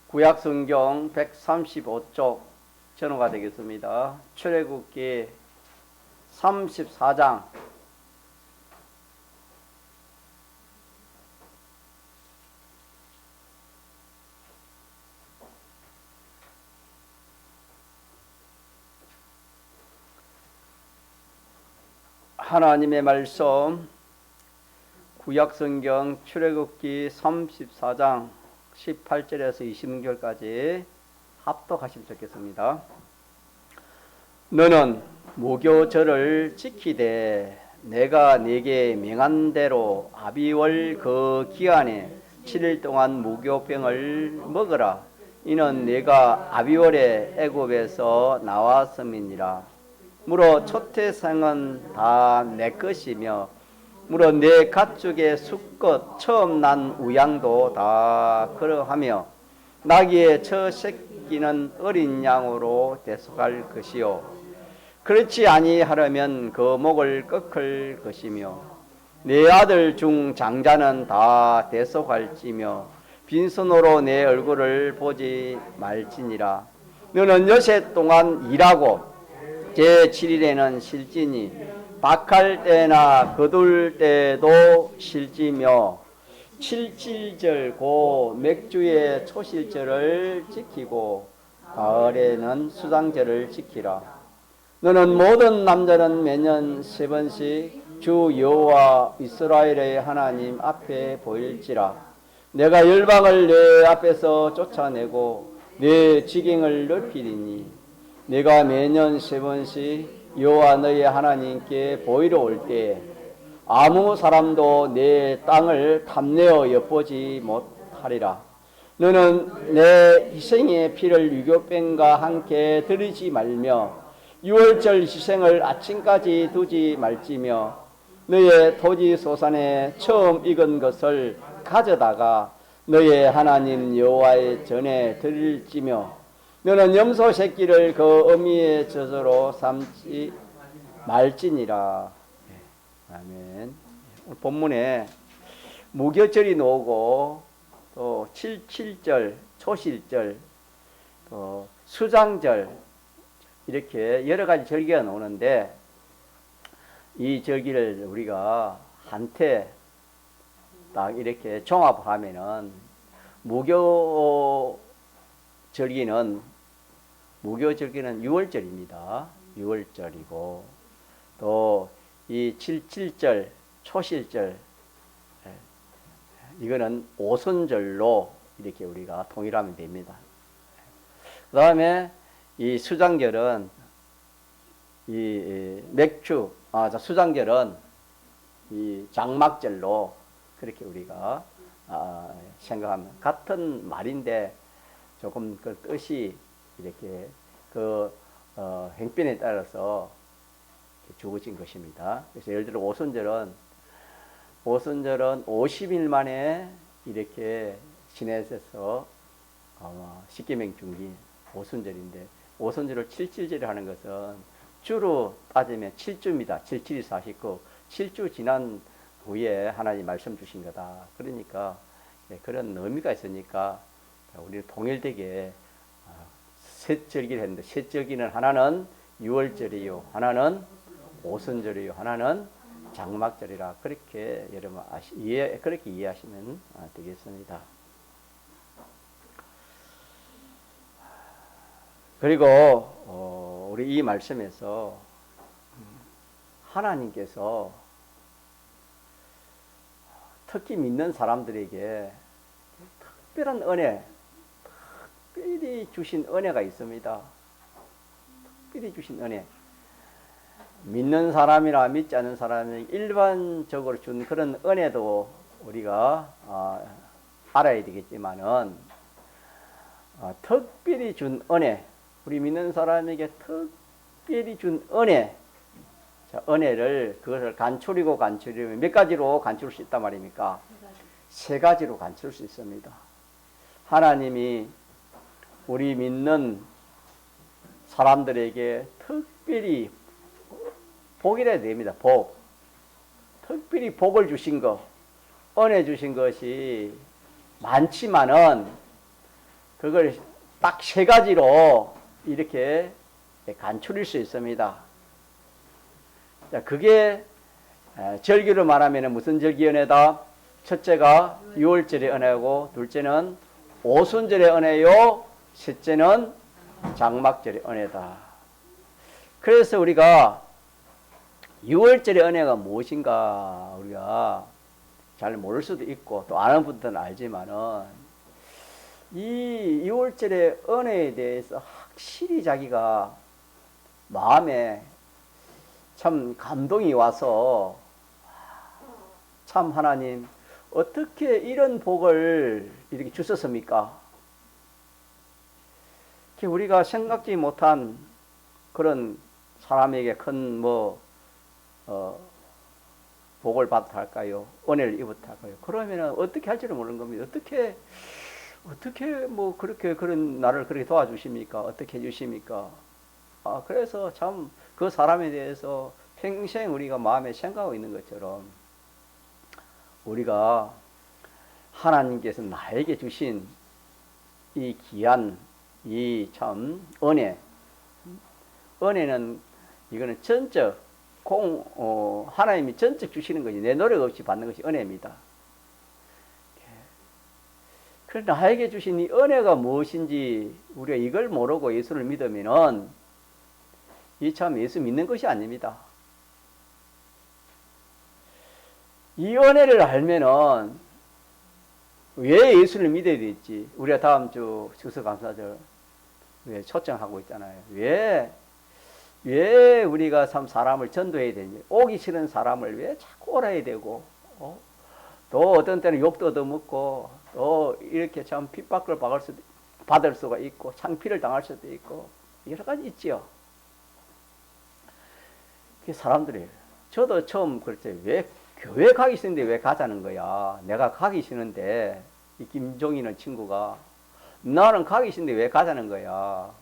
구약성경 135쪽 전호가 되겠습니다. 출애굽기 34장 하나님의 말씀 구약성경 출애굽기 34장 18절에서 26절까지 합독하시면 좋겠습니다. 너는 무교절을 지키되 내가 네게 명한 대로 아비월 그 기한에 7일 동안 무교병을 먹으라. 이는 내가 아비월에 애굽에서 나왔음이니라. 무로 초태생은 다 내 것이며 무로 내 가축의 수컷 처음 난 우양도 다 그러하며 나귀의 첫 새끼는 어린 양으로 대속할 것이요 그렇지 아니하려면 그 목을 꺾을 것이며 내 아들 중 장자는 다 대속할지며 빈손으로 내 얼굴을 보지 말지니라. 너는 여섯 동안 일하고 제7일에는 쉴지니 박할 때나 거둘 때도 쉴지며 칠칠절 고 맥주의 초실절을 지키고 가을에는 수장절을 지키라. 너는 모든 남자는 매년 3번씩 주 여호와 이스라엘의 하나님 앞에 보일지라. 내가 열방을 내 앞에서 쫓아내고 내 지경을 넓히리니 내가 매년 3번씩 여호와 너의 하나님께 보이러 올 때 아무 사람도 내 땅을 탐내어 엿보지 못하리라. 너는 내 희생의 피를 유교병과 함께 드리지 말며 유월절 희생을 아침까지 두지 말지며 너의 토지 소산에 처음 익은 것을 가져다가 너의 하나님 여호와의 전에 드릴지며 너는 염소 새끼를 그 어미의 젖으로 삼지 말지니라. 아멘. 오늘 본문에 무교절이 나오고 또 칠칠절, 초실절, 또 수장절 이렇게 여러 가지 절기가 나오는데 이 절기를 우리가 한테 딱 이렇게 종합하면은 무교절기는 6월절입니다. 6월절이고 또 이 칠칠절, 초실절 이거는 오순절로 이렇게 우리가 통일하면 됩니다. 그 다음에 이 수장절은 이 수장절은 이 장막절로 그렇게 우리가 생각하면 같은 말인데 조금 그 뜻이 이렇게 그 행편에 따라서 주어진 것입니다. 그래서 예를 들어 오순절은 50일 만에 이렇게 지내서 십계명 중기 오순절인데 오순절을 칠칠절에 하는 것은 주로 따지면 7주입니다. 7, 7이 49 7주 지난 후에 하나님 말씀 주신 거다. 그러니까 그런 의미가 있으니까 우리 통일되게 셋 절기를 했는데 셋 절기는 하나는 6월절이요 하나는 오순절이요 하나는 장막절이라 그렇게 여러분 그렇게 이해하시면 되겠습니다. 그리고 우리 이 말씀에서 하나님께서 특히 믿는 사람들에게 특별한 은혜, 특별히 주신 은혜가 있습니다. 특별히 주신 은혜. 믿는 사람이나 믿지 않는 사람이 일반적으로 준 그런 은혜도 우리가 알아야 되겠지만은 특별히 준 은혜, 우리 믿는 사람에게 특별히 준 은혜, 자, 은혜를 그것을 간추리면 몇 가지로 간추릴 수 있단 말입니까? 세 가지로 간추릴 수 있습니다. 하나님이 우리 믿는 사람들에게 특별히 복이라 됩니다. 복. 특별히 복을 주신 것, 은혜 주신 것이 많지만은 그걸 딱 세 가지로 이렇게 간추릴 수 있습니다. 자, 그게 절기로 말하면 무슨 절기 은혜다? 첫째가 유월절의 은혜고, 둘째는 오순절의 은혜요, 셋째는 장막절의 은혜다. 그래서 우리가 유월절의 은혜가 무엇인가 우리가 잘 모를 수도 있고 또 아는 분들은 알지만은, 이 유월절의 은혜에 대해서 확실히 자기가 마음에 참 감동이 와서, 참 하나님 어떻게 이런 복을 이렇게 주셨습니까? 우리가 생각지 못한 그런 사람에게 큰 복을 받다 할까요? 은혜를 입었다 할까요? 그러면은 어떻게 할지를 모르는 겁니다. 어떻게 그렇게 그런 나를 그렇게 도와주십니까? 어떻게 해주십니까? 그래서 참 그 사람에 대해서 평생 우리가 마음에 생각하고 있는 것처럼, 우리가 하나님께서 나에게 주신 이 귀한 이 참 은혜는 이거는 전적 하나님이 전적 주시는 것이, 내 노력 없이 받는 것이 은혜입니다. 그런데 나에게 주신 이 은혜가 무엇인지 우리가 이걸 모르고 예수를 믿으면은 이 참 예수 믿는 것이 아닙니다. 이 은혜를 알면은 왜 예수를 믿어야 될지, 우리가 다음 주 추수감사절 초청하고 있잖아요. 왜 우리가 참 사람을 전도해야 되는지, 오기 싫은 사람을 왜 자꾸 오라 해야 되고, 또 어떤 때는 욕도 얻어먹고, 또 이렇게 참 핍박을 받을 수가 있고, 창피를 당할 수도 있고, 여러 가지 있지요. 사람들이, 저도 처음 그랬지, 왜 교회 가기 싫은데 왜 가자는 거야? 내가 가기 싫은데, 이 김종인은 친구가, 나는 가기 싫은데 왜 가자는 거야?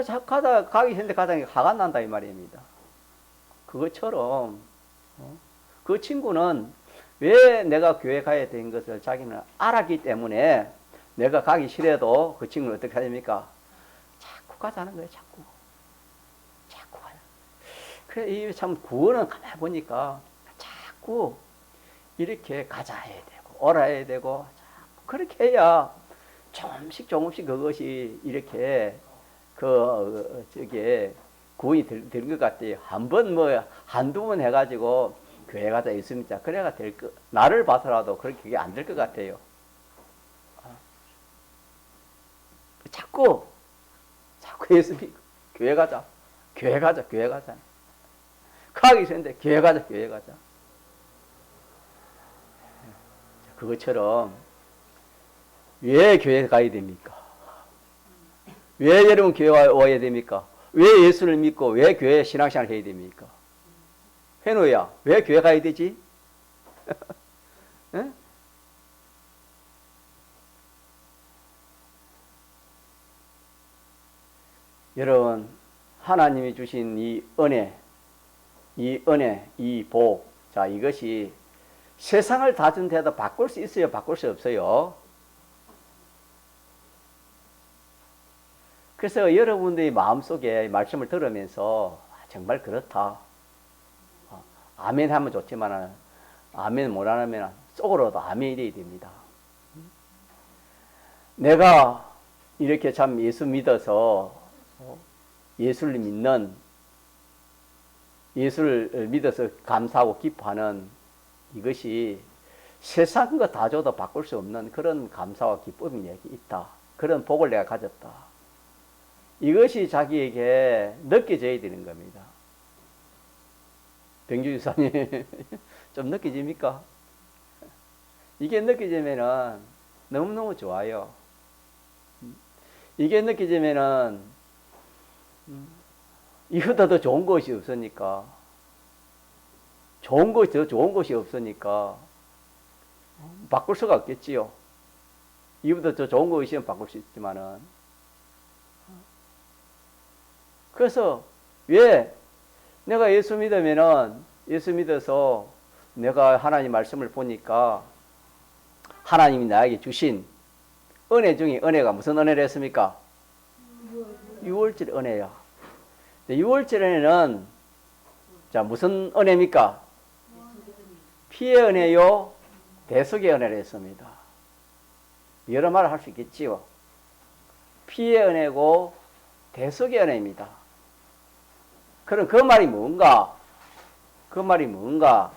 자꾸 가기 싫은데 가자는 게 화가 난다 이 말입니다. 그것처럼 그 친구는 왜 내가 교회 가야 되는 것을 자기는 알았기 때문에, 내가 가기 싫어도 그 친구는 어떻게 하십니까? 자꾸 가자는 거예요. 자꾸 가요. 그래, 이 참 구원은 가만히 보니까 자꾸 이렇게 가자 해야 되고 오라 해야 되고, 자꾸 그렇게 해야 조금씩 그것이 이렇게 구원이 될 것 같아요. 한두 번 해가지고 교회 가자 예수 믿자 그래가 나를 봐서라도 그게 안 될 것 같아요. 자꾸 예수 믿고 교회 가자. 가기 싫은데 교회 가자. 그것처럼 왜 교회 가야 됩니까? 왜 여러분 교회 와야 됩니까? 왜 예수를 믿고 왜 교회 신앙생활 해야 됩니까? 해노야, 왜 교회 가야 되지? 여러분, 하나님이 주신 이 은혜, 이 복, 자, 이것이 세상을 다 준 데도 바꿀 수 있어요? 바꿀 수 없어요? 그래서 여러분들의 마음속에 말씀을 들으면서 정말 그렇다. 아멘 하면 좋지만 아멘 못 하면 속으로도 아멘이 돼야 됩니다. 내가 이렇게 참 예수 믿어서 예수를 믿어서 감사하고 기뻐하는 이것이 세상과 다 줘도 바꿀 수 없는 그런 감사와 기쁨이 내게 있다. 그런 복을 내가 가졌다. 이것이 자기에게 느껴져야 되는 겁니다. 병주 유사님 좀 느껴집니까? 이게 느껴지면은 너무너무 좋아요. 이게 느껴지면은 이보다 더 좋은 것이 없으니까, 더 좋은 것이 없으니까 바꿀 수가 없겠지요. 이보다 더 좋은 것이 있으면 바꿀 수 있지만은. 그래서 왜 내가 예수 믿어서 내가 하나님 말씀을 보니까 하나님이 나에게 주신 은혜 중에 은혜가 무슨 은혜를 했습니까? 유월절 은혜야. 6월절 은혜는 자 무슨 은혜입니까? 피의 은혜요, 대속의 은혜를 했습니다. 여러 말을 할 수 있겠지요. 피의 은혜고 대속의 은혜입니다. 그럼 그 말이 뭔가? 그 말이 뭔가?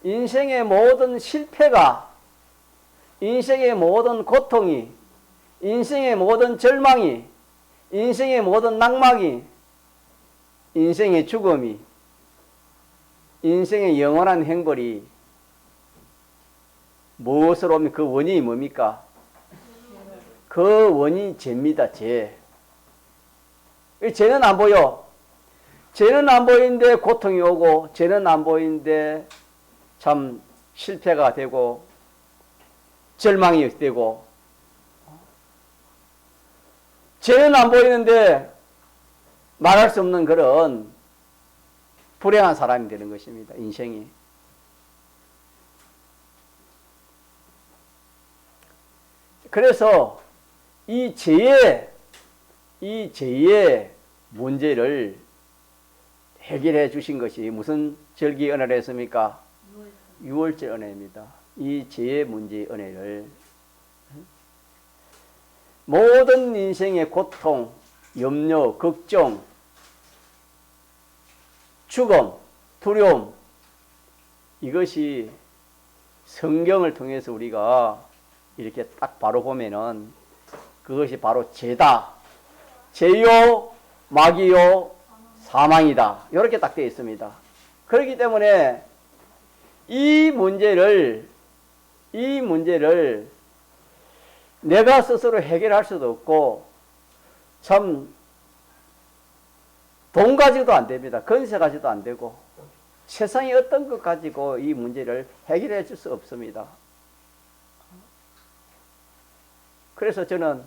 인생의 모든 실패가, 인생의 모든 고통이, 인생의 모든 절망이, 인생의 모든 낙망이, 인생의 죽음이, 인생의 영원한 행벌이 무엇으로 오면 그 원인이 뭡니까? 그 원인이 죄입니다. 죄. 죄는 안 보여. 죄는 안 보이는데 고통이 오고, 죄는 안 보이는데 참 실패가 되고 절망이 되고, 죄는 안 보이는데 말할 수 없는 그런 불행한 사람이 되는 것입니다. 인생이. 그래서 이 죄의 문제를 해결해 주신 것이 무슨 절기 은혜를 했습니까? 유월절 은혜입니다. 이 죄의 문제의 은혜를 모든 인생의 고통, 염려, 걱정, 죽음, 두려움, 이것이 성경을 통해서 우리가 이렇게 딱 바로 보면은 그것이 바로 죄다. 죄요, 마귀요, 사망이다. 이렇게 딱 되어 있습니다. 그렇기 때문에 이 문제를 내가 스스로 해결할 수도 없고, 참 돈 가지고도 안 됩니다. 건세 가지고도 안 되고, 세상에 어떤 것 가지고 이 문제를 해결해 줄 수 없습니다. 그래서 저는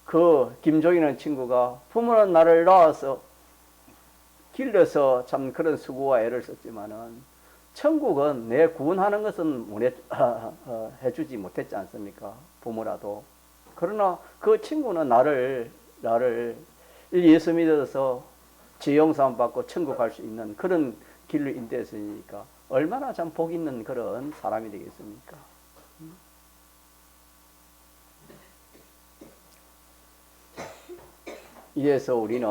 그 김종인은 친구가 부모는 나를 낳아서 길러서 참 그런 수고와 애를 썼지만은 천국은 내 구원하는 것은 해주지 못했지 않습니까? 부모라도. 그러나 그 친구는 나를 예수 믿어서 죄용서함 받고 천국 갈 수 있는 그런 길을 인도했으니까 얼마나 참 복 있는 그런 사람이 되겠습니까? 이래서 우리는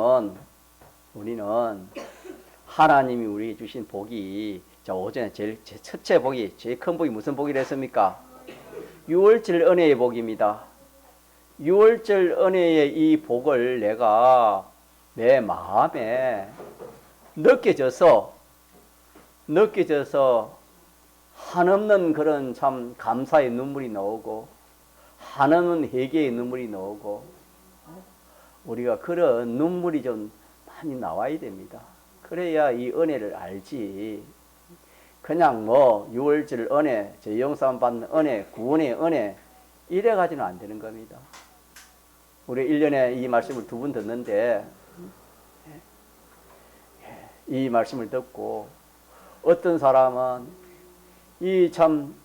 하나님이 우리에게 주신 복이, 자 오전에 제일 첫째 복이, 제일 큰 복이 무슨 복이라 했습니까? 유월절 은혜의 복입니다. 유월절 은혜의 이 복을 내가 내 마음에 느껴져서 한없는 그런 참 감사의 눈물이 나오고, 한없는 회개의 눈물이 나오고, 우리가 그런 눈물이 좀 많이 나와야 됩니다. 그래야 이 은혜를 알지. 그냥 뭐 유월절 은혜, 죄용서함 받는 은혜, 구원의 은혜 이래 가지는 안 되는 겁니다. 우리 1년에 이 말씀을 2번 듣는데, 이 말씀을 듣고 어떤 사람은 이 참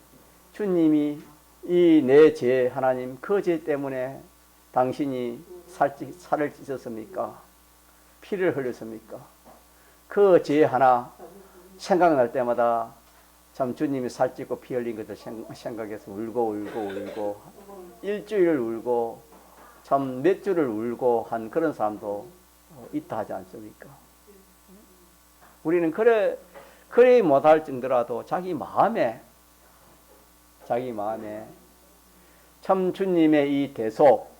주님이 이 내 죄, 하나님 그 죄 때문에 당신이 살을 찢었습니까? 피를 흘렸습니까? 그 죄 하나 생각날 때마다 참 주님이 살찌고 피 흘린 것을 생각해서 울고 일주일을 울고 참 몇 주를 울고 한 그런 사람도 있다 하지 않습니까? 우리는 그래 못할 정도라도 자기 마음에 참 주님의 이 대속,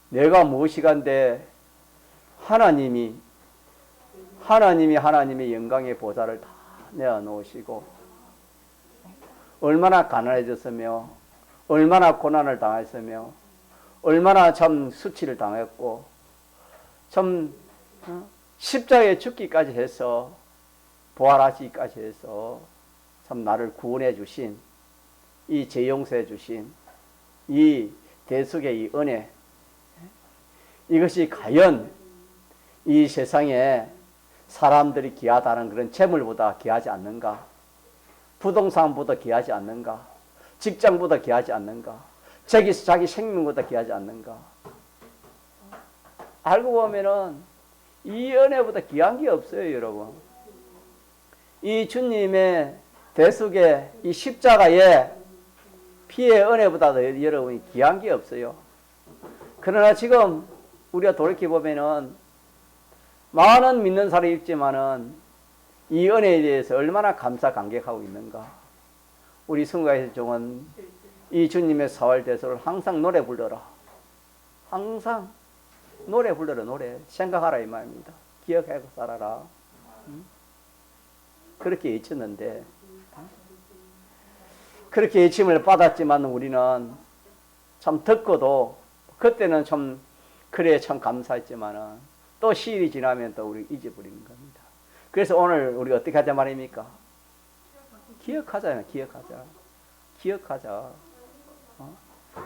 내가 무엇이간데 하나님이 하나님의 영광의 보좌를 다 내어놓으시고, 얼마나 가난해졌으며 얼마나 고난을 당했으며 얼마나 참 수치를 당했고, 참 십자가에 죽기까지 해서 부활하시기까지 해서 참 나를 구원해 주신, 이 죄 용서해 주신 이 대속의 이 은혜, 이것이 과연 이 세상에 사람들이 귀하다는 그런 재물보다 귀하지 않는가? 부동산보다 귀하지 않는가? 직장보다 귀하지 않는가? 자기 생명보다 귀하지 않는가? 알고 보면은 이 은혜보다 귀한 게 없어요, 여러분. 이 주님의 대속의 이 십자가의 피의 은혜보다도 여러분이 귀한 게 없어요. 그러나 지금 우리가 돌이켜보면은 많은 믿는 사람이 있지만은 이 은혜에 대해서 얼마나 감사 감격하고 있는가. 우리 성가에서 종은 이 주님의 사활 대소를 항상 노래 불러라. 항상 노래 불러라. 노래 생각하라 이 말입니다. 기억하고 살아라. 그렇게 외쳤는데 그렇게 외침을 받았지만 우리는 참 듣고도 그때는 참 그래 참 감사했지만은 또 시일이 지나면 또 우리 잊어버리는 겁니다. 그래서 오늘 우리 어떻게 하자 말입니까? 기억하잖아요. 기억하자.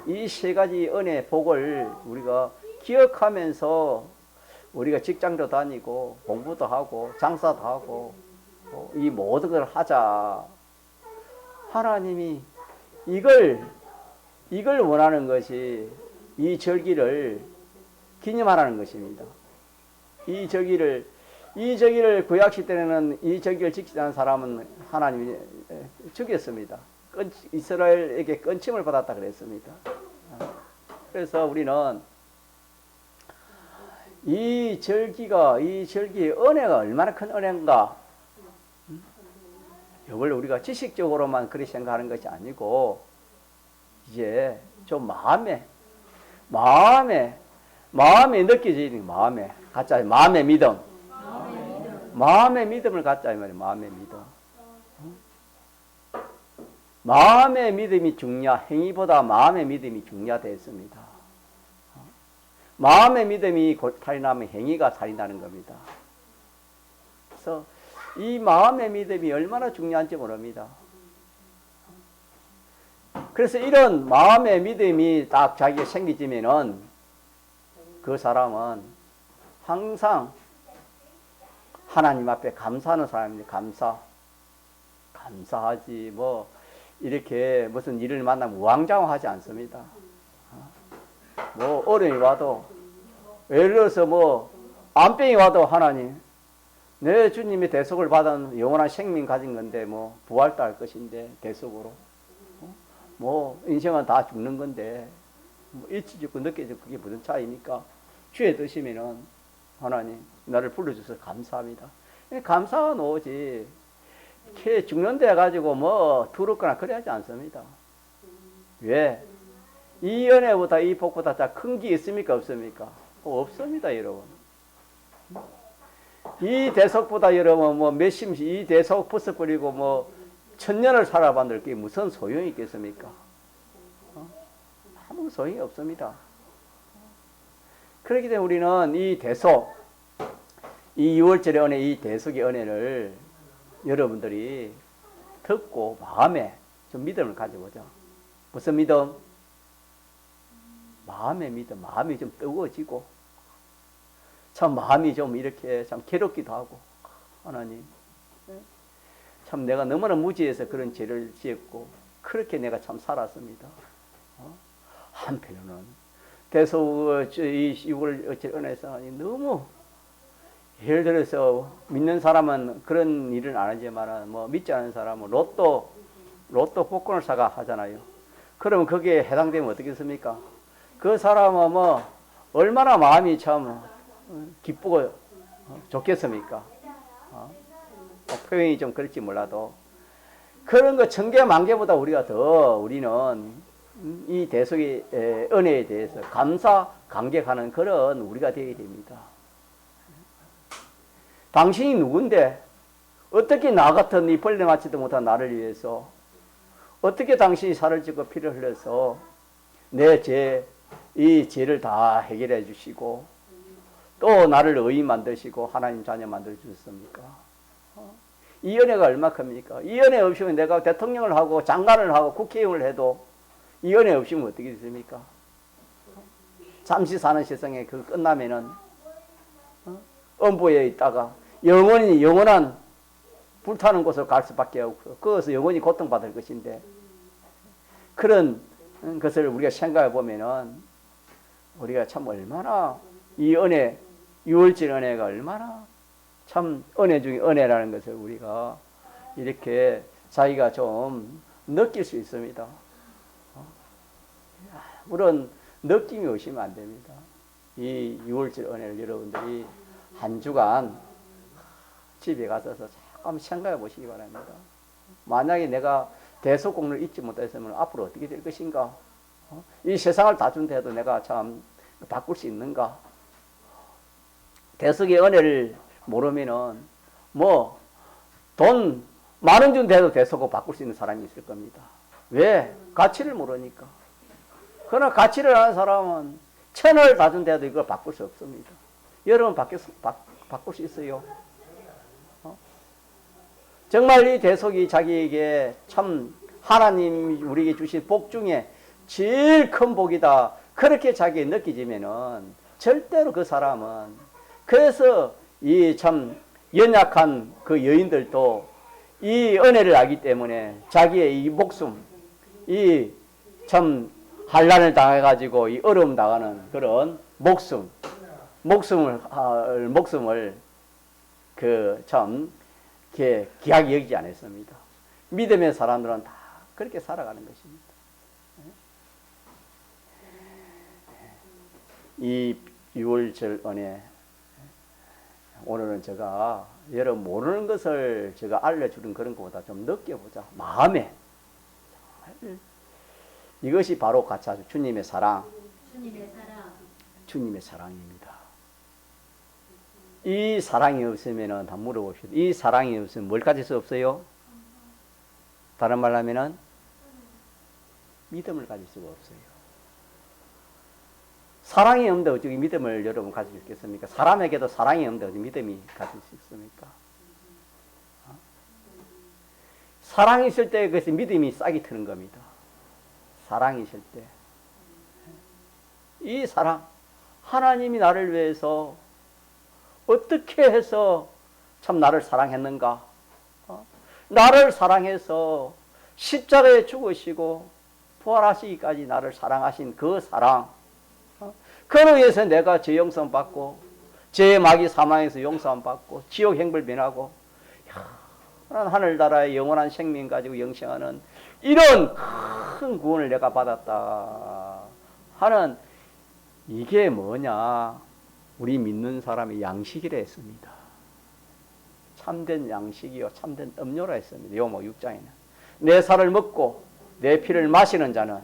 이 세 가지 은혜 복을 우리가 기억하면서 우리가 직장도 다니고 공부도 하고 장사도 하고 이 모든 걸 하자. 하나님이 이걸 원하는 것이 이 절기를 기념하라는 것입니다. 이 절기를 구약시 때는 이 절기를 지키지 않은 사람은 하나님이 죽였습니다. 이스라엘에게 끊침을 받았다 그랬습니다. 그래서 우리는 이 절기의 은혜가 얼마나 큰 은혜인가. 이걸 우리가 지식적으로만 그렇게 생각하는 것이 아니고 이제 좀 마음에 느껴지는 마음에 갖자. 마음의 믿음. 마음의 믿음을 갖자 이 말이에요. 마음의 믿음. 마음의 믿음이 행위보다 마음의 믿음이 중요하다했습니다. 마음의 믿음이 살인하면 행위가 살인하는 겁니다. 그래서 이 마음의 믿음이 얼마나 중요한지 모릅니다. 그래서 이런 마음의 믿음이 딱 자기가 생기지면은 그 사람은 항상 하나님 앞에 감사하는 사람입니다. 감사하지 뭐 이렇게 무슨 일을 만나면 우왕좌왕하지 않습니다. 뭐 어려움이 와도 예를 들어서 뭐 암병이 와도 하나님 내 주님의 대속을 받은 영원한 생명 가진 건데 뭐 부활도 할 것인데 대속으로 뭐 인생은 다 죽는 건데 뭐 일찍 죽고 늦게 죽고 그게 무슨 차이입니까? 주에 드시면은 하나님 나를 불러주셔서 감사합니다. 감사가 오지 이렇게 죽는 데 가지고 뭐 두렵거나 그래 하지 않습니다. 왜? 이 은혜보다 이 복보다 더 큰 게 있습니까? 없습니까? 없습니다, 여러분. 이 대속보다 여러분 뭐 몇십씩 이 대속 부숴버리고 뭐 천년을 살아봤는데 그게 무슨 소용이 있겠습니까? 아무 소용이 없습니다. 그렇기 때문에 우리는 이 대속, 이 6월절의 은혜, 이 대속의 은혜를 여러분들이 듣고 마음에 좀 믿음을 가져보자. 무슨 믿음? 마음의 믿음. 마음이 좀 뜨거워지고 참 마음이 좀 이렇게 참 괴롭기도 하고 하나님 참 내가 너무나 무지해서 그런 죄를 지었고 그렇게 내가 참 살았습니다. 한편으로는 대속 이 6월 은혜에서 너무 예를 들어서 믿는 사람은 그런 일은 안 하지만 뭐 믿지 않는 사람은 로또 복권을 사가 하잖아요. 그러면 거기에 해당되면 어떻겠습니까? 그 사람은 뭐 얼마나 마음이 참 기쁘고 좋겠습니까? 표현이 좀 그럴지 몰라도 그런 거 천개 만개보다 우리는 이 대속의 은혜에 대해서 감격하는 그런 우리가 되어야 됩니다. 당신이 누군데 어떻게 나 같은 이 벌레 맞지도 못한 나를 위해서 어떻게 당신이 살을 찢고 피를 흘려서 이 죄를 다 해결해 주시고 또 나를 의인 만드시고 하나님 자녀 만들어 주셨습니까? 이 은혜가 얼마큼입니까? 이 은혜 없이면 내가 대통령을 하고 장관을 하고 국회의원을 해도 이 은혜 없이면 어떻게 됐습니까? 잠시 사는 세상에 그 끝나면은 음부에 있다가 영원한 불타는 곳으로 갈 수밖에 없고 거기서 영원히 고통받을 것인데 그런 것을 우리가 생각해 보면은 우리가 참 얼마나 이 은혜, 유월절 은혜가 얼마나 참 은혜 중에 은혜라는 것을 우리가 이렇게 자기가 좀 느낄 수 있습니다. 물론 느낌이 오시면 안 됩니다. 이 유월절 은혜를 여러분들이 한 주간 집에 가셔서 잠깐 생각해 보시기 바랍니다. 만약에 내가 대속공을 잊지 못했으면 앞으로 어떻게 될 것인가? 이 세상을 다 준대도 내가 참 바꿀 수 있는가? 대속의 은혜를 모르면은 뭐 돈 만 원 준대도 대속을 바꿀 수 있는 사람이 있을 겁니다. 왜? 가치를 모르니까. 그러나 가치를 아는 사람은 1,000원을 다 준대도 이걸 바꿀 수 없습니다. 여러분 바꿀 수 있어요? 정말 이 대속이 자기에게 참 하나님 우리에게 주신 복 중에 제일 큰 복이다. 그렇게 자기에 느끼지면은 절대로 그 사람은 그래서 이 참 연약한 그 여인들도 이 은혜를 알기 때문에 자기의 이 목숨, 이 참 환난을 당해가지고 이 어려움 당하는 그런 목숨을 그 참 귀하게 여기지 않았습니다. 믿음의 사람들은 다 그렇게 살아가는 것입니다. 이 유월절 은혜, 오늘은 제가 여러분 모르는 것을 제가 알려주는 그런 것보다 좀 느껴보자. 마음에 이것이 바로 같이 아주 주님의 사랑, 주님의 사랑입니다. 이 사랑이 없으면은 다 물어봅시다. 이 사랑이 없으면 뭘 가질 수 없어요? 다른 말로 하면은 믿음을 가질 수가 없어요. 사랑이 없는데 어떻게 믿음을 여러분 가질 수 있겠습니까? 사람에게도 사랑이 없는데 어떻게 믿음이 가질 수 있습니까? 사랑이 있을 때 그것이 믿음이 싹이 트는 겁니다. 사랑이 있을 때. 이 사랑, 하나님이 나를 위해서 어떻게 해서 참 나를 사랑했는가? 나를 사랑해서 십자가에 죽으시고 부활하시기까지 나를 사랑하신 그 사랑. 그로 인해서 내가 죄 용서 받고 죄의 마귀 사망에서 용서 받고 지옥 행벌 면하고 하늘나라의 영원한 생명 가지고 영생하는 이런 큰 구원을 내가 받았다 하는 이게 뭐냐? 우리 믿는 사람의 양식이라 했습니다. 참된 양식이요 참된 음료라 했습니다. 요모 6장에는 내 살을 먹고 내 피를 마시는 자는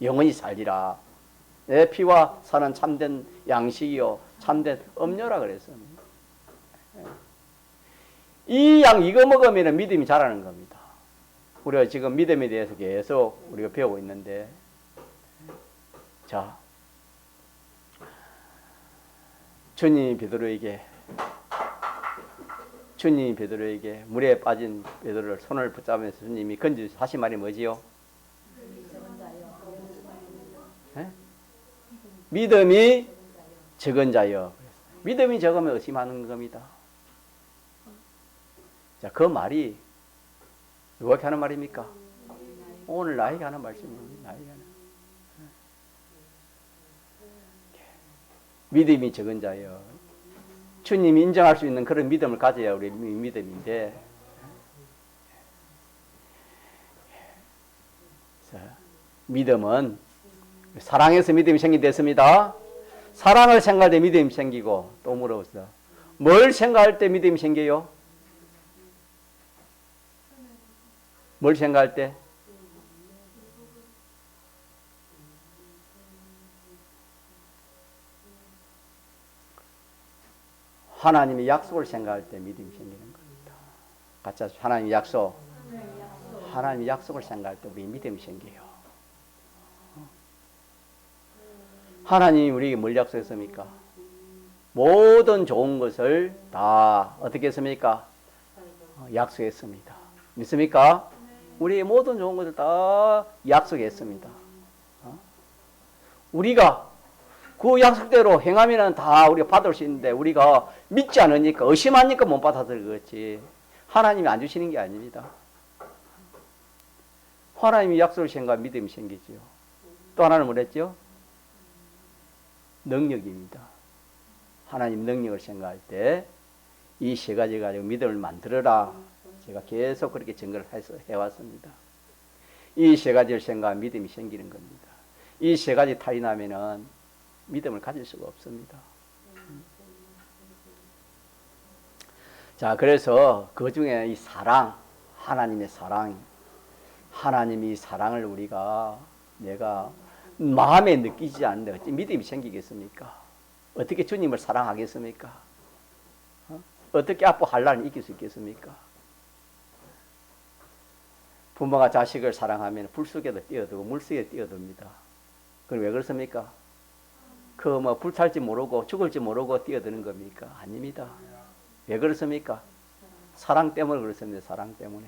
영원히 살리라. 내 피와 살은 참된 양식이요 참된 음료라 그랬습니다. 이거 먹으면 믿음이 자라는 겁니다. 우리가 지금 믿음에 대해서 계속 우리가 배우고 있는데, 자, 주님이 베드로에게 물에 빠진 베드로를 손을 붙잡으면서 주님이 하신 말이 뭐지요? 믿음이 적은 자여. 믿음이 적으면 의심하는 겁니다. 자, 그 말이 누구에게 하는 말입니까? 오늘 나에게 하는 말씀입니다. 나에게 하는. 믿음이 적은 자여. 주님이 인정할 수 있는 그런 믿음을 가져야 우리 믿음인데, 자, 믿음은 사랑해서 믿음이 생긴댔습니다. 사랑을 생각할 때 믿음이 생기고, 또 물어보세요. 뭘 생각할 때 믿음이 생겨요? 뭘 생각할 때? 하나님의 약속을 생각할 때 믿음이 생기는 겁니다. 같이 하시죠. 하나님의 약속. 하나님의 약속을 생각할 때 우리 믿음이 생겨요. 하나님이 우리에게 뭘 약속했습니까? 모든 좋은 것을 다 어떻게 했습니까? 약속했습니다. 믿습니까? 우리의 모든 좋은 것을 다 약속했습니다. 우리가 그 약속대로 행하면 다 우리가 받을 수 있는데 우리가 믿지 않으니까 의심하니까 못 받아서 그렇지 하나님이 안 주시는 게 아닙니다. 하나님이 약속을 생각하면 믿음이 생기지요. 또 하나는 뭐랬죠? 능력입니다. 하나님 능력을 생각할 때 이 세 가지 가지고 믿음을 만들어라. 제가 계속 그렇게 증거를 해왔습니다. 이 세 가지를 생각하면 믿음이 생기는 겁니다. 이 세 가지 탈이 나면은 믿음을 가질 수가 없습니다. 자, 그래서 그 중에 이 사랑, 하나님의 사랑, 하나님이 사랑을 우리가 내가 마음에 느끼지 않는데 어찌 믿음이 생기겠습니까? 어떻게 주님을 사랑하겠습니까? 어떻게 아빠 한란을 이길 수 있겠습니까? 부모가 자식을 사랑하면 불 속에도 뛰어들고 물 속에 뛰어듭니다. 그럼 왜 그렇습니까? 그 뭐 불탈지 모르고 죽을지 모르고 뛰어드는 겁니까? 아닙니다. 왜 그렇습니까? 사랑 때문에 그렇습니다. 사랑 때문에.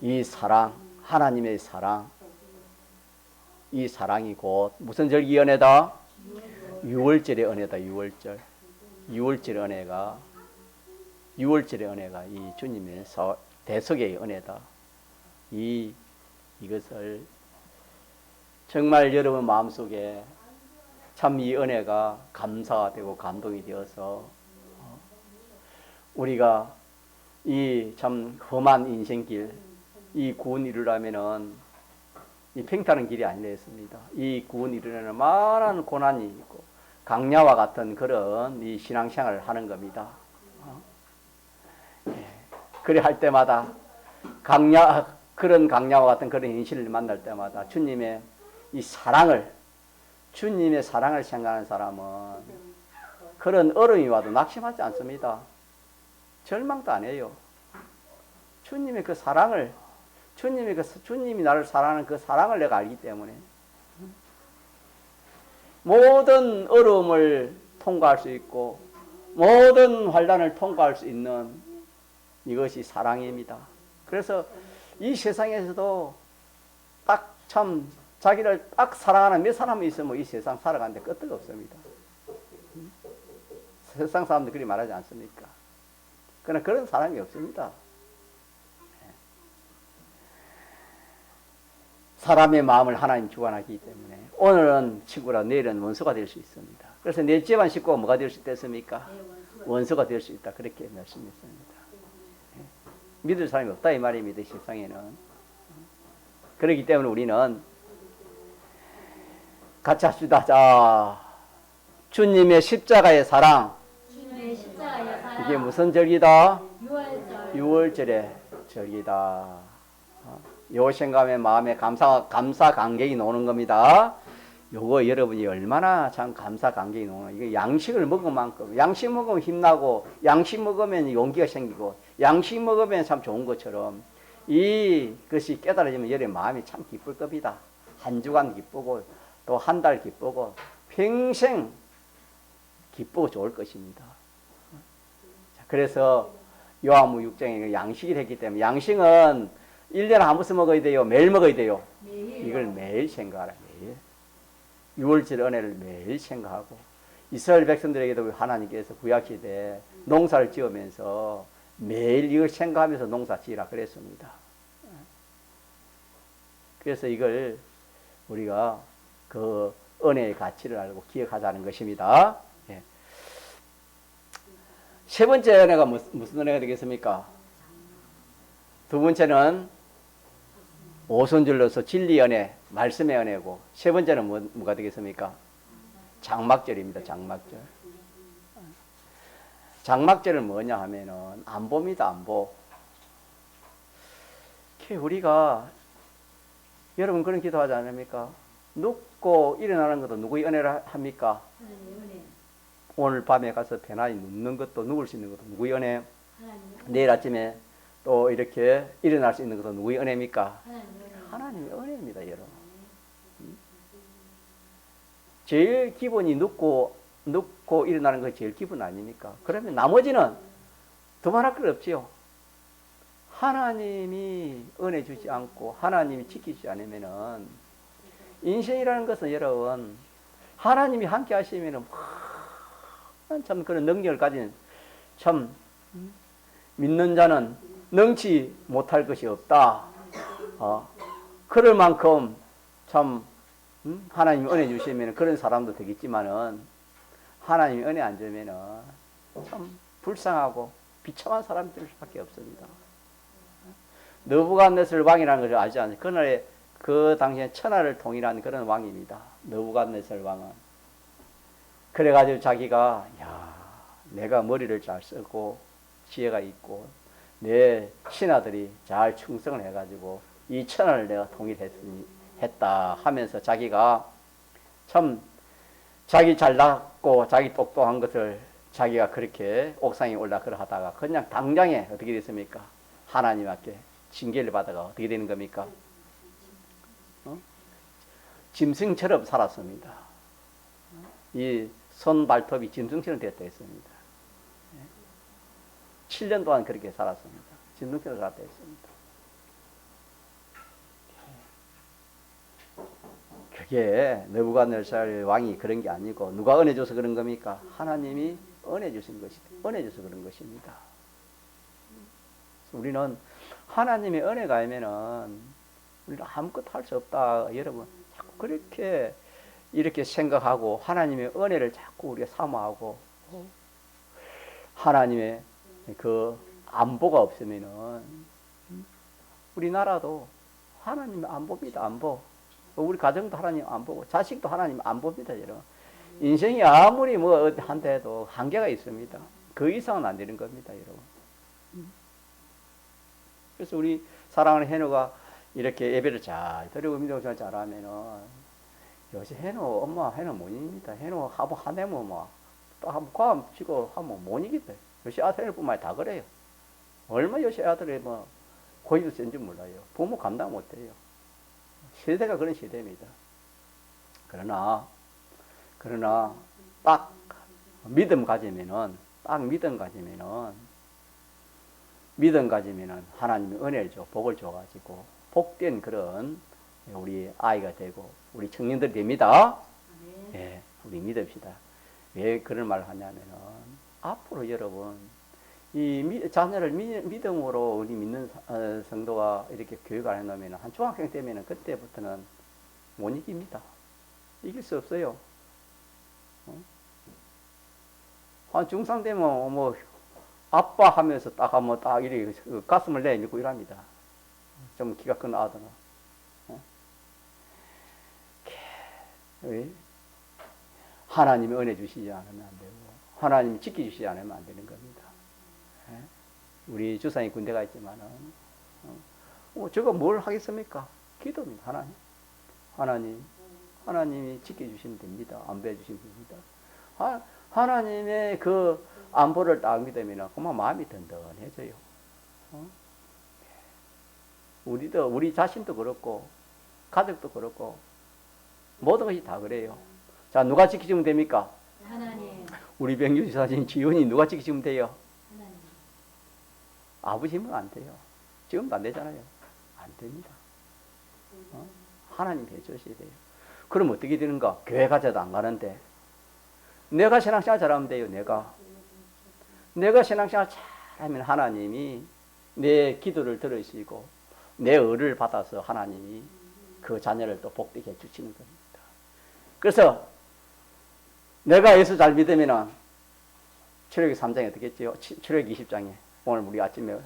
이 사랑, 하나님의 사랑, 이 사랑이 곧 무슨 절기 은혜다? 6월절의 은혜다. 6월절. 6월절의 은혜가 이 주님의 대속의 은혜다. 이것을 정말 여러분 마음속에 참 이 은혜가 감사가 되고 감동이 되어서 우리가 이 참 험한 인생길, 이 구원 이루려면은 이 평탄한 길이 아니랬습니다. 이 구원 이루려면 많은 고난이 있고 강야와 같은 그런 이 신앙생활을 하는 겁니다. 그래 할 때마다 그런 강야와 같은 그런 현실을 만날 때마다 주님의 이 사랑을, 주님의 사랑을 생각하는 사람은 그런 어려움이 와도 낙심하지 않습니다. 절망도 안 해요. 주님의 그 사랑을, 주님이 나를 사랑하는 그 사랑을 내가 알기 때문에 모든 어려움을 통과할 수 있고 모든 환난을 통과할 수 있는 이것이 사랑입니다. 그래서 이 세상에서도 딱 참 자기를 딱 사랑하는 몇 사람이 있으면 이 세상 살아가는데 끄떡 없습니다. 세상 사람들 그리 말하지 않습니까? 그러나 그런 사람이 없습니다. 사람의 마음을 하나님 주관하기 때문에 오늘은 친구라 내일은 원수가 될 수 있습니다. 그래서 내 집안 식구가 뭐가 될 수 있겠습니까? 원수가 될 수 있다. 그렇게 말씀했습니다. 믿을 사람이 없다 이 말입니다. 세상에는. 그렇기 때문에 우리는 같이 합시다. 자, 주님의 십자가의 사랑. 이게 무슨 절기다? 6월절의 절기다. 요 생각하면 마음에 감사 감격이 나오는 겁니다. 요거 여러분이 얼마나 참 감사 감격이 나오나. 이게 양식을 먹은 만큼, 양식 먹으면 힘나고, 양식 먹으면 용기가 생기고, 양식 먹으면 참 좋은 것처럼 이것이 깨달아지면 여러분 마음이 참 기쁠 겁니다. 한 주간 기쁘고, 또 한 달 기쁘고, 평생 기쁘고 좋을 것입니다. 그래서 요한무 6장에 양식을 했기 때문에 양식은 1년에 한 번씩 먹어야 돼요? 매일 먹어야 돼요? 이걸 매일 생각하라. 매일. 6월절 은혜를 매일 생각하고 이스라엘 백성들에게도 하나님께서 구약시대에 농사를 지으면서 매일 이걸 생각하면서 농사 지으라 그랬습니다. 그래서 이걸 우리가 그 은혜의 가치를 알고 기억하자는 것입니다. 예. 세 번째 은혜가 무슨 은혜가 되겠습니까? 두 번째는 오순절로서 진리 은혜, 말씀의 은혜고, 세 번째는 뭐가 되겠습니까? 장막절입니다. 장막절. 장막절은 뭐냐 하면은 안보입니다. 안보. 우리가 여러분 그런 기도하지 않습니까? 눕고 일어나는 것도 누구의 은혜를 합니까? 오늘 밤에 가서 편안히 눕는 것도, 누울 수 있는 것도 누구의 은혜? 내일 아침에 또 이렇게 일어날 수 있는 것도 누구의 은혜입니까? 하나님의 은혜입니다, 여러분. 제일 기본이 눕고 일어나는 것이 제일 기본 아닙니까? 그러면 나머지는 두말할 것 없지요. 하나님이 은혜 주지 않고 하나님이 지키지 않으면은 인생이라는 것은 여러분 하나님이 함께 하시면은 참 그런 능력을 가진 참 믿는 자는 능치 못할 것이 없다. 그럴 만큼 참 하나님이 은혜 주시면 그런 사람도 되겠지만은 하나님이 은혜 안 주면은 참 불쌍하고 비참한 사람들 수밖에 없습니다. 느부갓네살 왕이라는 것을 알지 않습니까? 그날에 그 당시에 천하를 통일한 그런 왕입니다. 느부갓네살 왕은. 그래가지고 자기가 내가 머리를 잘 쓰고 지혜가 있고 내 신하들이 잘 충성을 해가지고 이 천하를 내가 통일했다 하면서 자기가 참 자기 잘났고 자기 똑똑한 것을 자기가 그렇게 옥상에 올라 그러하다가 그냥 당장에 어떻게 됐습니까? 하나님 앞에 징계를 받아가 어떻게 되는 겁니까? 짐승처럼 살았습니다. 이 손 발톱이 짐승처럼 됐다 했습니다. 7년 동안 그렇게 살았습니다. 짐승처럼 살았다 했습니다. 그게 느부갓네살 왕이 그런 게 아니고 누가 은혜 줘서 그런 겁니까? 하나님이 은혜 주신 것이 은혜 줘서 그런 것입니다. 우리는 하나님의 은혜가 아니면은 우리는 아무것도 할 수 없다. 여러분 자꾸 그렇게 이렇게 생각하고 하나님의 은혜를 자꾸 우리가 사모하고 하나님의 그 안보가 없으면은 우리나라도 하나님 안 봅니다. 안 보. 우리 가정도 하나님 안 보고 자식도 하나님 안 봅니다. 여러분. 인생이 아무리 뭐 한다 해도 한계가 있습니다. 그 이상은 안 되는 겁니다. 여러분. 그래서 우리 사랑하는 해노가 이렇게 예배를 잘 드리고 민족을 잘하면은 요새 해노 엄마 해노 못 이깁니다. 해노 한 해면 또 한번 과음 치고 하면 못 이기다. 요새 아들뿐만 아니라 다 그래요. 얼마 요새 아들이 고집도 센지 몰라요. 부모 감당 못해요. 세대가 그런 시대입니다. 그러나 딱 믿음 가지면은 하나님이 은혜를 줘, 복을 줘가지고 복된 그런 우리 아이가 되고 우리 청년들이 됩니다. 예, 우리 믿읍시다. 왜 그런 말을 하냐면은 앞으로 여러분 이 자녀를 믿음으로 우리 믿는 성도가 이렇게 교육을 해놓으면 한 중학생 되면은 그때부터는 못 이깁니다. 이길 수 없어요. 한 중3 되면 아빠 하면서 딱 하면 딱 이렇게 가슴을 내밀고 이랍니다. 좀 키가 큰 아들은. 왜? 하나님이 은혜 주시지 않으면 안 되고 하나님이 지켜주시지 않으면 안 되는 겁니다. 우리 주상이 군대가 있지만은 저거 뭘 하겠습니까? 기도입니다. 하나님이 지켜주시면 됩니다. 안배해주시면 됩니다. 하나님의 그 안보를 딱 믿으면 그만 마음이 든든해져요. 우리 자신도 그렇고 가족도 그렇고 모든 것이 다 그래요. 자, 누가 지켜주면 됩니까? 하나님. 우리 병규 지사님 지훈이 누가 지켜주면 돼요? 하나님. 아버지면 안 돼요. 지금도 안 되잖아요. 안 됩니다. 하나님 해주셔야 돼요. 그럼 어떻게 되는가? 교회 가자도 안 가는데 내가 신앙생활 잘하면 돼요. 내가 신앙생활 잘하면 하나님이 내 기도를 들으시고 내 의를 받아서 하나님이 그 자녀를 또 복되게 해주시는 겁니다. 그래서 내가 예수 잘 믿으면 출애굽기 3장에 어떻게 했지요? 출애굽기 20장에 오늘 우리 아침에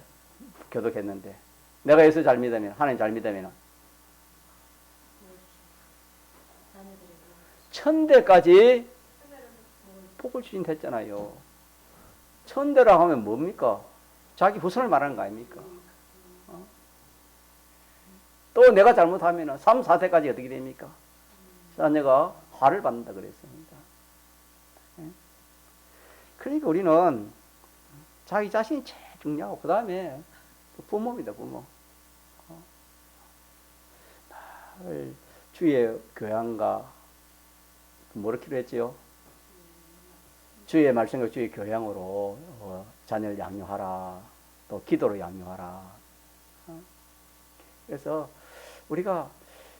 교독했는데 내가 예수 잘 믿으면 하나님 잘 믿으면 천대까지 복을 주신다 했잖아요. 천대라고 하면 뭡니까? 자기 후손을 말하는 거 아닙니까? 또 내가 잘못하면 3, 4대까지 어떻게 됩니까? 자녀가 화를 받는다 그랬습니다. 그러니까 우리는 자기 자신이 제일 중요하고 그 다음에 부모입니다. 부모. 주의 교양과 뭐라기로 했지요? 주의 말씀과 주의 교양으로 자녀를 양육하라. 또 기도로 양육하라. 그래서 우리가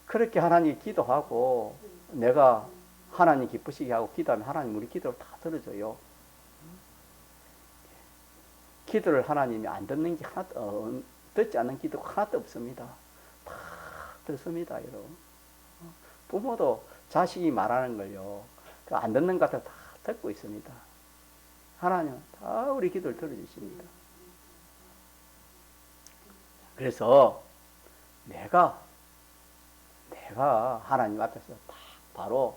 그렇게 하나님 기도하고 내가 하나님 기쁘시게 하고 기도하면 하나님 우리 기도를 다 들어줘요. 기도를 하나님이 안 듣는 게 하나도 듣지 않는 기도가 하나도 없습니다. 다 듣습니다, 여러분. 부모도 자식이 말하는 걸요, 안 듣는 것 같아 다 듣고 있습니다. 하나님은 다 우리 기도를 들어주십니다. 그래서 내가 하나님 앞에서 바로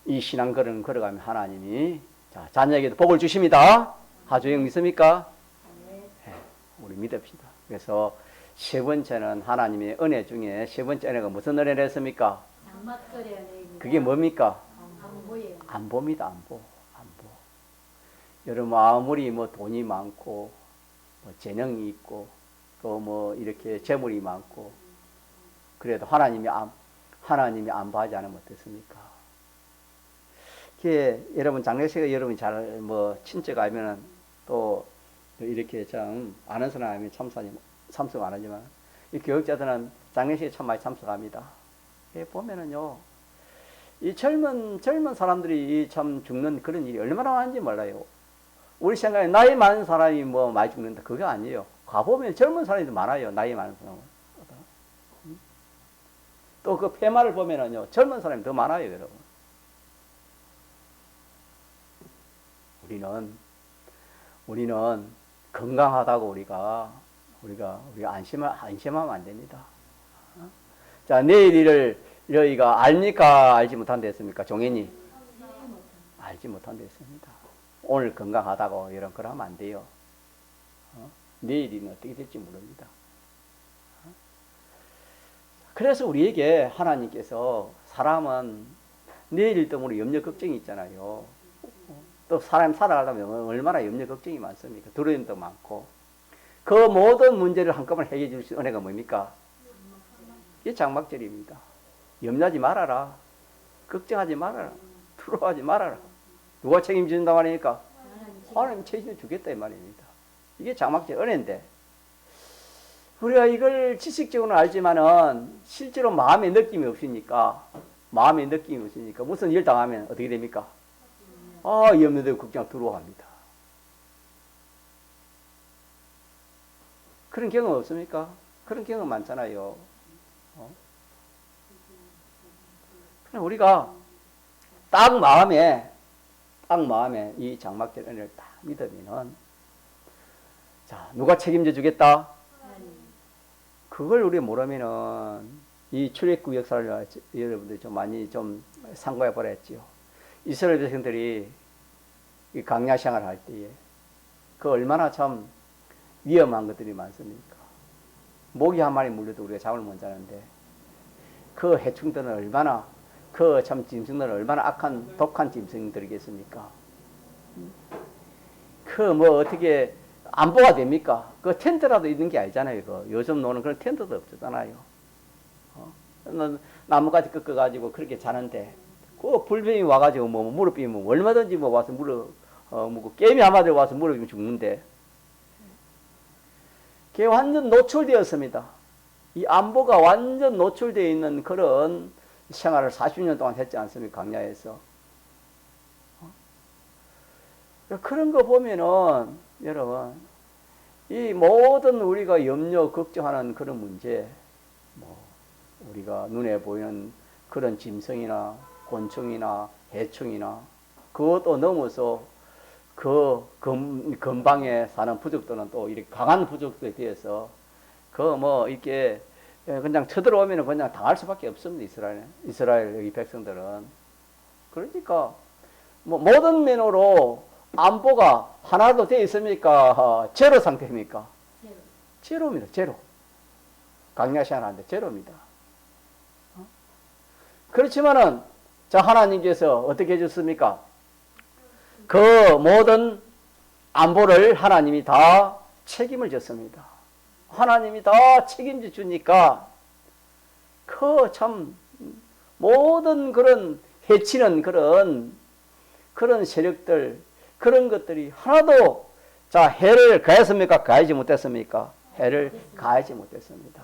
이 신앙걸음을 걸어가면 하나님이 자녀에게도 복을 주십니다. 하주영 믿습니까? 네, 우리 믿읍시다. 그래서 세 번째는 하나님의 은혜 중에 세 번째 은혜가 무슨 은혜를 했습니까? 장막절의 은혜입니다. 그게 뭡니까? 안보예요. 안보입니다. 안보. 여러분 아무리 뭐 돈이 많고 뭐 재능이 있고 또 뭐 이렇게 재물이 많고 그래도 하나님이 안보하지 않으면 어떻습니까? 여러분 장례식에 여러분이 잘 뭐 친척 알면은 또 이렇게 참 아는 사람 알면 참석 안 하지만 이 교육자들은 장례식에 참 많이 참석합니다. 보면은요, 이 젊은 사람들이 참 죽는 그런 일이 얼마나 많은지 몰라요. 우리 생각에 나이 많은 사람이 뭐 많이 죽는다 그게 아니에요. 가보면 젊은 사람이 많아요. 나이 많은 사람은. 또 그 폐마를 보면은요, 젊은 사람이 더 많아요, 여러분. 우리는 건강하다고 우리가 안심하면 안 됩니다. 자, 내일 일을 너희가 알니까 알지 못한다 했습니까? 종현이? 알지 못한다 했습니다. 오늘 건강하다고 그러면 안 돼요. 내일이 어떻게 될지 모릅니다. 그래서 우리에게 하나님께서 사람은 내일 때문에 염려 걱정이 있잖아요. 또 사람 살아가려면 얼마나 염려 걱정이 많습니까? 두려움도 많고. 그 모든 문제를 한꺼번에 해결해 줄 수 있는 은혜가 뭡니까? 이게 장막절입니다. 염려하지 말아라. 걱정하지 말아라. 두려워하지 말아라. 누가 책임진다고 하니까? 하나님 책임져 주겠다 이 말입니다. 이게 장막절 은혜인데 우리가 이걸 지식적으로는 알지만은 실제로 마음의 느낌이 없으니까 무슨 일 당하면 어떻게 됩니까? 염려되고 걱정 두려워합니다. 그런 경험 없습니까? 그런 경험 많잖아요. 우리가 딱 마음에 이 장막절 은혜를 딱 믿으면은 자, 누가 책임져 주겠다? 그걸 우리가 모르면은 이 출애굽 역사를 여러분들이 좀 많이 좀 상고해 보랬지요. 이스라엘 백성들이 이 광야 생활을 할 때에 그 얼마나 참 위험한 것들이 많습니까? 모기 한 마리 물려도 우리가 잠을 못 자는데 그 해충들은 얼마나 그 참 짐승들은 얼마나 악한 독한 짐승들이겠습니까? 그 뭐 어떻게 안보가 됩니까? 그 텐트라도 있는 게 아니잖아요. 그 요즘 노는 그런 텐트도 없잖아요. 나무까지 꺾어가지고 그렇게 자는데 그 불뱀이 와가지고 뭐 무릎비면 얼마든지 뭐 와서 뭐 깨미 한마디 와서 무릎비면 죽는데 그게 완전 노출되었습니다. 이 안보가 완전 노출되어 있는 그런 생활을 40년 동안 했지 않습니까? 광야에서. 그런 거 보면은 여러분 이 모든 우리가 염려 걱정하는 그런 문제 뭐 우리가 눈에 보이는 그런 짐승이나 곤충이나 해충이나 그것도 넘어서 그 근방에 사는 부족들은 또 이렇게 강한 부족들에 대해서 그 뭐 이렇게 그냥 쳐들어오면 그냥 당할 수밖에 없습니다. 이스라엘 이 백성들은. 그러니까 뭐 모든 면으로 안보가 하나도 되어 있습니까? 제로 상태입니까? 제로입니다. 제로. 강야 생활하는데 제로입니다. 그렇지만은 자 하나님께서 어떻게 해줬습니까? 그 모든 안보를 하나님이 다 책임을 졌습니다. 하나님이 다 책임져 주니까 그 참 모든 그런 해치는 그런 세력들 그런 것들이 하나도 자 해를 가했습니까? 가하지 못했습니까? 해를 가하지 못했습니다.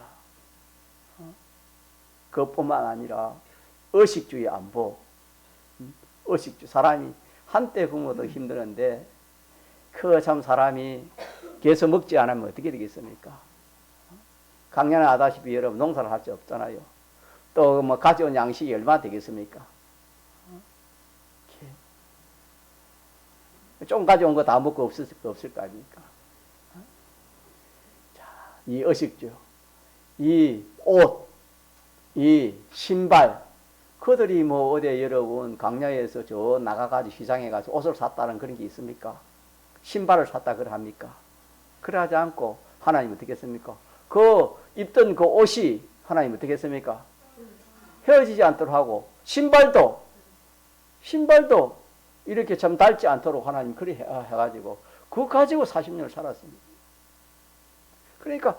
그것뿐만 아니라 의식주의 안보, 의식주 사람이 한때 굶어도 힘드는데 그 참 사람이 계속 먹지 않으면 어떻게 되겠습니까? 강연에 아다시피 여러분 농사를 할 수 없잖아요. 또 뭐 가져온 양식이 얼마나 되겠습니까? 좀 가져온 거 다 먹고 없을 거 아닙니까? 자, 이 의식주, 이 옷, 이 신발, 그들이 뭐 어디 여러분 강야에서 저 나가가지고 시장에 가서 옷을 샀다는 그런 게 있습니까? 신발을 샀다 그러 합니까? 그러하지 않고 하나님 어떻게 했습니까? 그 입던 그 옷이 하나님 어떻게 했습니까? 헤어지지 않도록 하고 신발도 이렇게 참 닳지 않도록 하나님 그리 해가지고 그거 가지고 40년을 살았습니다. 그러니까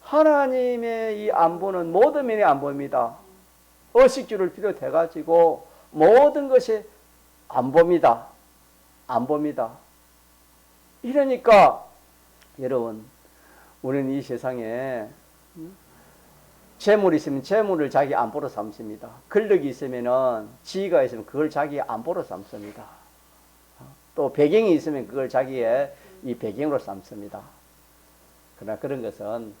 하나님의 이 안보는 모든 면의 안보입니다. 의식주를 비롯해가지고 모든 것이 안보입니다. 안보입니다. 이러니까 여러분 우리는 이 세상에 재물이 있으면 재물을 자기 안보로 삼습니다. 권력이 있으면은 지위가 있으면 그걸 자기 안보로 삼습니다. 또 배경이 있으면 그걸 자기의 이 배경으로 삼습니다. 그러나 그런 것은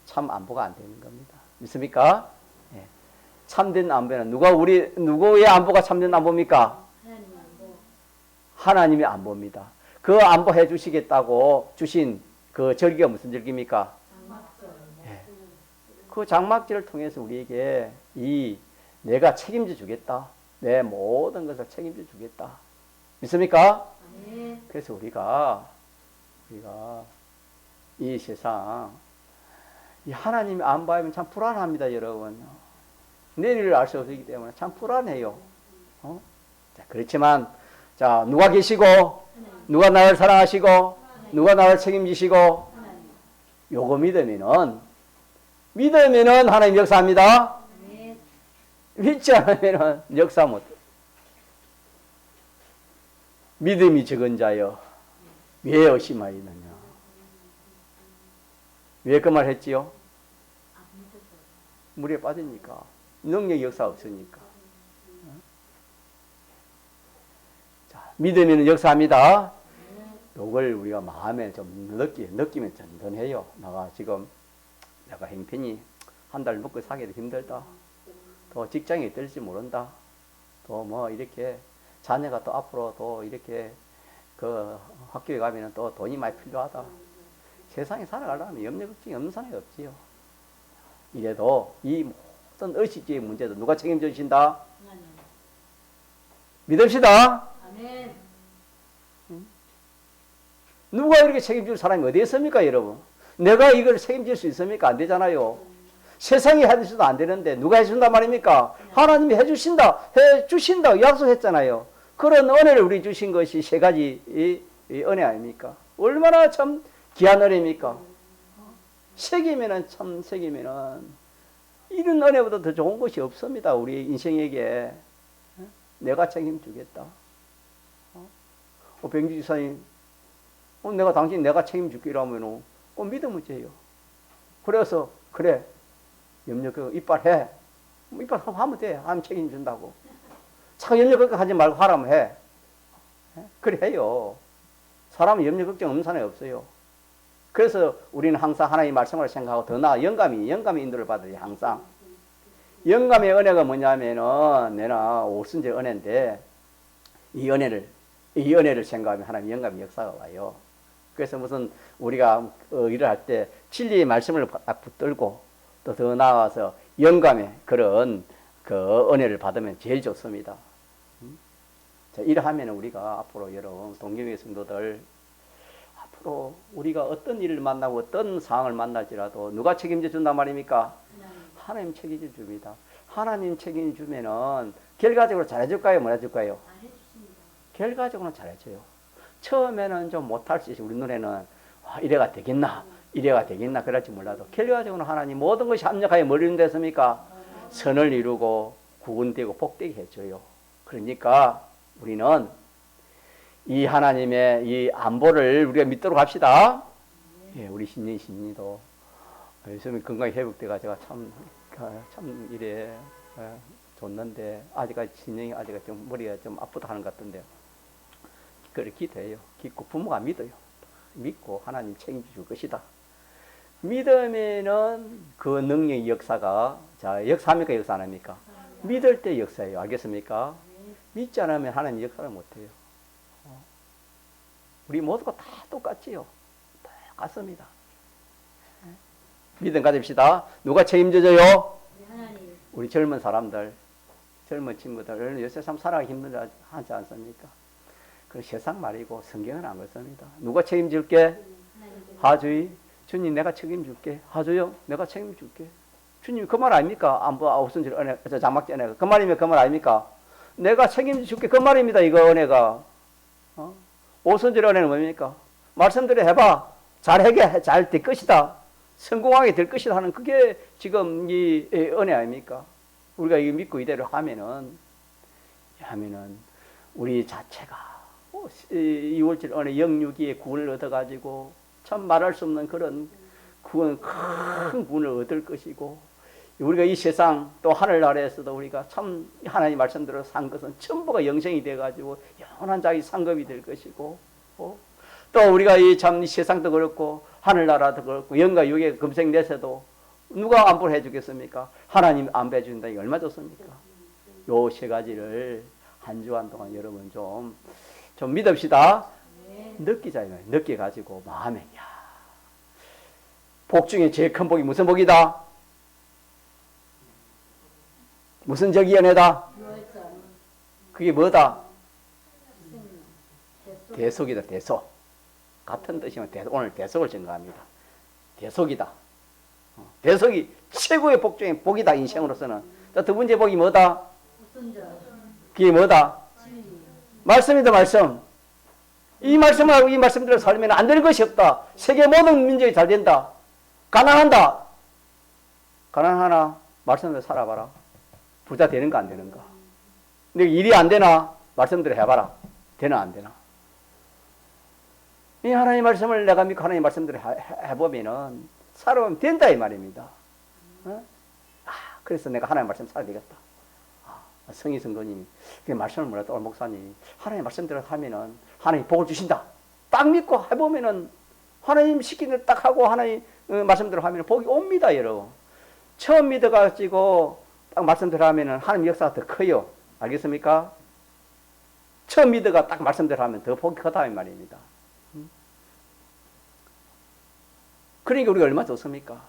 참 안보가 안 되는 겁니다. 믿습니까? 예. 참된 안보는 누구의 안보가 참된 안보입니까? 하나님 안보. 하나님의 안보입니다. 그 안보해 주시겠다고 주신 그 절기가 무슨 절기입니까? 장막절. 예. 그 장막절을 통해서 우리에게 내가 책임져 주겠다. 내 모든 것을 책임져 주겠다. 믿습니까? 아멘. 그래서 우리가 이 세상 이 하나님의 안보하면 참 불안합니다, 여러분. 내일을 알 수 없기 때문에 참 불안해요. 자, 그렇지만 자 누가 계시고 누가 나를 사랑하시고 누가 나를 책임지시고 하나님. 요거 믿으면은 하나님 역사합니다. 아멘. 믿지 않으면은 역사 못. 믿음이 적은 자여 왜 의심하이느냐. 왜 그 말 했지요? 물에 빠지니까 능력 역사 없으니까. 자, 믿으면 역사합니다. 이걸 우리가 마음에 좀 느끼면 든든해요. 내가 행편이 한 달 먹고 사기도 힘들다. 또 직장에 들지 모른다. 또 뭐 이렇게 자녀가 또 앞으로 또 이렇게 그 학교에 가면 또 돈이 많이 필요하다. 세상에 살아가려면 염려 걱정이 없는 사람이 없지요. 이래도 이 모든 의식주의 문제도 누가 책임져 주신다? 하나님. 믿읍시다. 아멘. 누가 이렇게 책임질 사람이 어디 있습니까, 여러분? 내가 이걸 책임질 수 있습니까? 안 되잖아요. 세상이 해주셔도 안 되는데 누가 해준단 말입니까? 하나님이 해주신다 약속했잖아요. 그런 은혜를 우리 주신 것이 세 가지 이 은혜 아닙니까? 얼마나 참 귀한 은혜입니까? 새기면은 이런 은혜보다 더 좋은 것이 없습니다. 우리 인생에게. 내가 책임주겠다. 병주 지사님, 내가 책임줄게 이러면은 믿으면 돼요. 그래서 그래 염려 이빨해. 이빨 하면 돼. 하면 책임준다고. 참 염려 걱정하지 말고 하라면 해. 그래 해요. 사람은 염려 걱정 없는 사람이 없어요. 그래서 우리는 항상 하나님의 말씀을 생각하고 더 나아 영감의 인도를 받아야 항상. 영감의 은혜가 뭐냐면은 내가 오순절 은혜인데 이 은혜를 생각하면 하나님 영감의 역사가 와요. 그래서 무슨 우리가 일을 할 때 진리의 말씀을 딱 붙들고 또 더 나아가서 영감의 그런 그 은혜를 받으면 제일 좋습니다. 자, 이러하면 우리가 앞으로 여러분 동경의 성도들 앞으로 우리가 어떤 일을 만나고 어떤 상황을 만날지라도 누가 책임져 준단 말입니까? 하나님 책임져 줍니다. 하나님 책임져 주면은 결과적으로 잘해줄까요? 못 해줄까요? 결과적으로는 잘해줘요. 처음에는 좀 못할 수 있어요. 우리 눈에는 이래가 되겠나 그럴지 몰라도 결과적으로 하나님 모든 것이 합력하여 뭘 이룬댔습니까? 선을 이루고 구원되고 복되게 해줘요. 그러니까 우리는 이 하나님의 이 안보를 우리가 믿도록 합시다. 예, 우리 신년도 요즘에 건강이 회복돼가 제가 참 이래 좋는데 아직까지 신년이 아직까지 좀 머리가 좀 아프다 하는 것 같은데 그래 기도해요. 기고 부모가 믿어요. 믿고 하나님 책임져 줄 것이다. 믿으면은 그 능력의 역사가, 자, 역사합니까? 역사 안 합니까? 믿을 때 역사예요. 알겠습니까? 믿지 않으면 하나님 역사를 못해요. 우리 모두가 다 똑같지요. 똑같습니다. 믿음 가집시다. 누가 책임져줘요? 하나님. 우리 젊은 사람들, 젊은 친구들, 요새 참 살아가기 힘들지 하지 않습니까? 그 세상 말이고 성경은 안 그렇습니다. 누가 책임질게? 하나님. 하주이. 주님 내가 책임줄게. 하주요. 내가 책임줄게. 주님 그 말 아닙니까? 안부 우선질 은혜, 장막지 은혜가. 그 말이면 그 말 아닙니까? 내가 책임줄게. 그 말입니다. 이거 은혜가. 오선질 은혜는 뭡니까? 말씀대로 해봐. 잘하게 잘 될 것이다. 성공하게 될 것이다 하는 그게 지금 이 은혜 아닙니까? 우리가 이거 믿고 이대로 하면은 우리 자체가 2월절 은혜 영육기의 구원을 얻어가지고 참 말할 수 없는 그런 구원, 큰 구원을 얻을 것이고, 우리가 이 세상 또 하늘나라에서도 우리가 참 하나님 말씀대로 산 것은 전부가 영생이 돼가지고 영원한 자기 상급이 될 것이고, 또 우리가 이 참 세상도 그렇고 하늘나라도 그렇고 영과 육의 금생내세도 누가 안보를 해주겠습니까? 하나님 안보해 준다. 이게 얼마 좋습니까? 요 세 가지를 한 주간 동안 여러분 좀 믿읍시다. 느끼잖아요. 느껴가지고 마음에, 야, 복 중에 제일 큰 복이 무슨 복이다? 무슨 적이 연애다? 그게 뭐다? 대속이다. 대속. 같은 뜻이면 오늘 대속을 증거합니다. 대속이다. 대속이 최고의 복 중에 복이다. 인생으로서는. 자, 두 번째 복이 뭐다? 그게 뭐다? 말씀이다. 말씀. 이 말씀을 하고 이 말씀대로 살면 안 되는 것이 없다. 세계 모든 민족이 잘 된다. 가난한다. 가난하나? 말씀대로 살아봐라. 부자 되는가 안 되는가? 근데 일이 안 되나? 말씀대로 해봐라. 되나 안 되나? 이 하나님 말씀을 내가 믿고 하나님 말씀대로 해보면은 살아보면 된다 이 말입니다. 그래서 내가 하나님 말씀 살아야 되겠다. 성희 성도님이 그 말씀을 몰랐다. 오늘 목사님이 하나님 말씀대로 하면은 하나님 복을 주신다. 딱 믿고 해보면은 하나님 시키는 대로 딱 하고 하나님 말씀대로 하면 복이 옵니다, 여러분. 처음 믿어가지고 딱 말씀대로 하면은 하나님 역사가 더 커요. 알겠습니까? 처음 믿어가 딱 말씀대로 하면 더 복이 크다 이 말입니다. 그러니까 우리가 얼마나 좋습니까?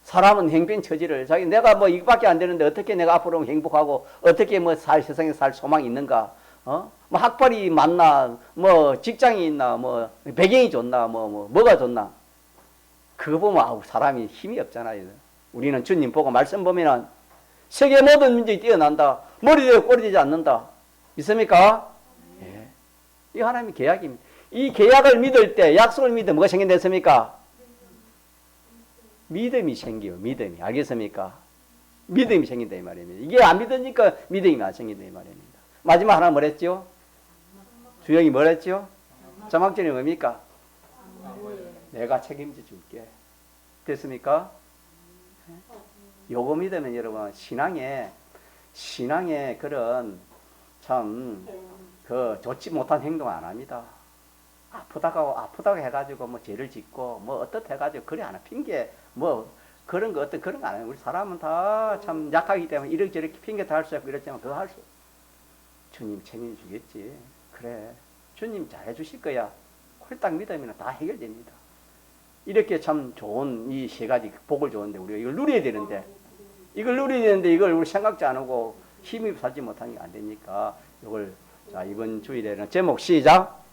사람은 행변 처지를 자기 내가 뭐 이거밖에 안 되는데 어떻게 내가 앞으로 행복하고 어떻게 뭐 세상에 살 소망이 있는가? 뭐 학벌이 많나? 뭐 직장이 있나? 뭐 배경이 좋나? 뭐가 좋나? 그거 보면 사람이 힘이 없잖아요. 우리는 주님 보고 말씀 보면은 세계 모든 민족이 뛰어난다. 머리 되고 꼬리 되지 않는다. 믿습니까? 예. 이 하나님의 계약입니다. 이 계약을 믿을 때 약속을 믿으면 뭐가 생긴댔습니까? 믿음이 생겨요. 믿음이. 알겠습니까? 믿음이 생긴다 이 말입니다. 이게 안 믿으니까 믿음이 안 생긴다 이 말입니다. 마지막 하나 뭐랬죠? 주영이 뭐랬죠? 자막전이 뭡니까? 내가 책임져 줄게. 됐습니까? 요거 믿으면 여러분 신앙에 그런 참 그 좋지 못한 행동 안 합니다. 아프다고 해가지고 뭐 죄를 짓고 뭐 어떻게 해가지고 그래 하나 핑계 뭐 그런 거 안 해요. 우리 사람은 다 참 약하기 때문에 이렇게 핑계 다 할 수 있고 이렇지만 그거 할 수. 주님 책임 주겠지. 그래. 주님 잘해 주실 거야. 홀딱 믿으면 다 해결됩니다. 이렇게 참 좋은 이 세 가지 복을 주는데 우리가 이걸 누려야 되는데 이걸 우리 생각지 안 하고 힘이 살지 못하는 게 안 되니까 이걸 자 이번 주일에는 제목 시작.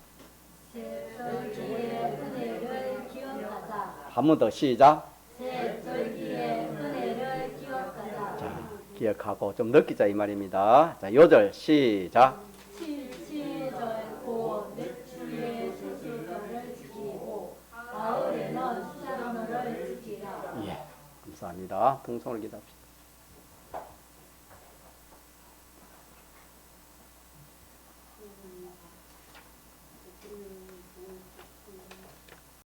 새절기의 은혜를 기억하자. 한 번 더 시작. 새절기의 은혜를 기억하자. 자 기억하고 좀 느끼자 이 말입니다. 자 요절 시작. 칠칠절고 넷주의 수술절을 지키고 가을에는 수장절을 지키라. 예 감사합니다. 풍성을 기도합시다.